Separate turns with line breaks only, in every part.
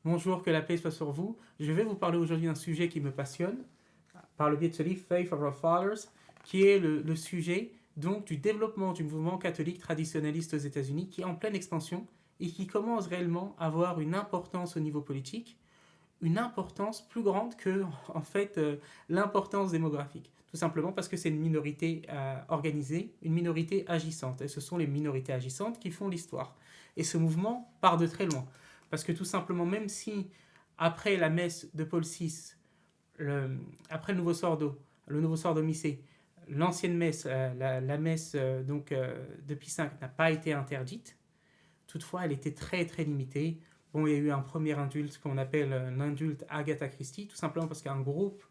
Bonjour, que la paix soit sur vous. Je vais vous parler aujourd'hui d'un sujet qui me passionne, par le biais de ce livre Faith of Our Fathers, qui est le sujet donc du développement du mouvement catholique traditionnaliste aux États-Unis, qui est en pleine expansion et qui commence réellement à avoir une importance au niveau politique, une importance plus grande que en fait l'importance démographique. Tout simplement parce que c'est une minorité organisée, une minorité agissante. Et ce sont les minorités agissantes qui font l'histoire. Et ce mouvement part de très loin. Parce que tout simplement, même si après la messe de Paul VI, après le nouveau Sordo Missé, l'ancienne messe, la messe de Pie V n'a pas été interdite, toutefois elle était très très limitée. Bon, il y a eu un premier indulte qu'on appelle l'indulte Agatha Christie, tout simplement parce qu'un groupe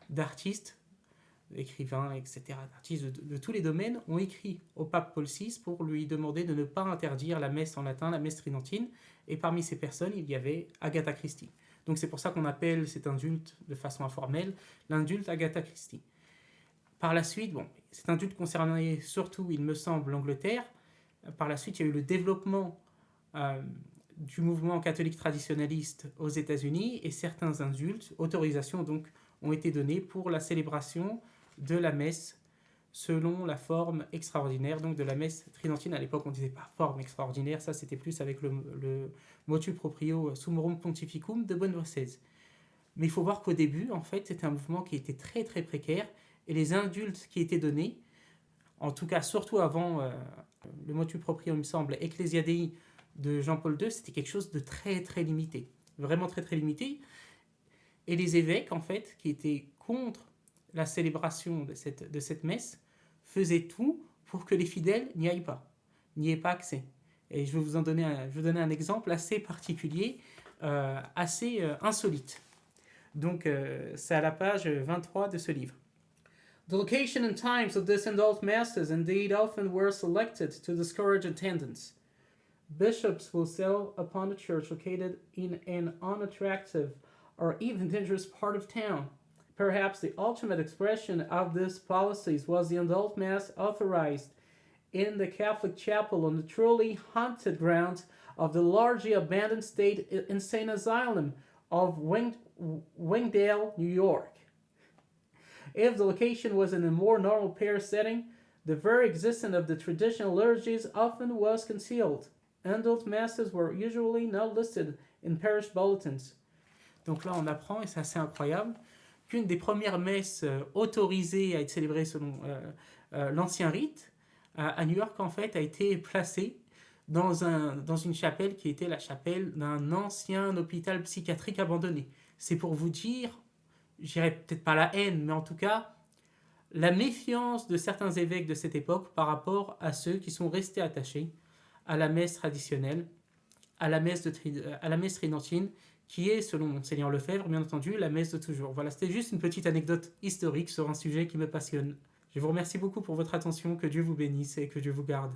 d'artistes, écrivains, etc., d'artistes de tous les domaines, ont écrit au pape Paul VI pour lui demander de ne pas interdire la messe en latin, la messe tridentine, et parmi ces personnes, il y avait Agatha Christie. Donc c'est pour ça qu'on appelle cet indulte de façon informelle l'indulte Agatha Christie. Par la suite, bon, cet indulte concernait surtout, il me semble, l'Angleterre. Par la suite, il y a eu le développement euh, du mouvement catholique traditionnaliste aux États-Unis et certains indultes, autorisations donc, ont été données pour la célébration de la messe selon la forme extraordinaire, donc de la messe tridentine. À l'époque, on ne disait pas forme extraordinaire, ça c'était plus avec le motu proprio summorum pontificum de Benoît XVI. Mais il faut voir qu'au début, en fait, c'était un mouvement qui était très très précaire et les indultes qui étaient donnés, en tout cas surtout avant le motu proprio, il me semble, Ecclesia Dei de Jean-Paul II, c'était quelque chose de très très limité, vraiment très très limité. Et les évêques, en fait, qui étaient contre la célébration de cette messe, faisaient tout pour que les fidèles n'y aillent pas, n'y aient pas accès. Et je vais vous donner un exemple assez particulier, assez insolite. Donc, c'est à la page 23 de ce livre. The location and times of these adult masses indeed often were selected to discourage attendance. Bishops will settle upon a church located in an unattractive or even dangerous part of town. Perhaps the ultimate expression of these policies was the adult mass authorized in the Catholic chapel on the truly haunted grounds of the largely abandoned state insane asylum of Wingdale, New York. If the location was in a more normal parish setting, the very existence of the traditional liturgies often was concealed. Adult masses were usually not listed in parish bulletins. Donc là, on apprend, et c'est assez incroyable, qu'une des premières messes autorisées à être célébrée selon l'ancien rite, à New York, en fait, a été placée dans une chapelle qui était la chapelle d'un ancien hôpital psychiatrique abandonné. C'est pour vous dire, je dirais peut-être pas la haine, mais en tout cas, la méfiance de certains évêques de cette époque par rapport à ceux qui sont restés attachés à la messe traditionnelle, à la messe tridentine, qui est, selon Monseigneur Lefebvre, bien entendu, la messe de toujours. Voilà, c'était juste une petite anecdote historique sur un sujet qui me passionne. Je vous remercie beaucoup pour votre attention, que Dieu vous bénisse et que Dieu vous garde.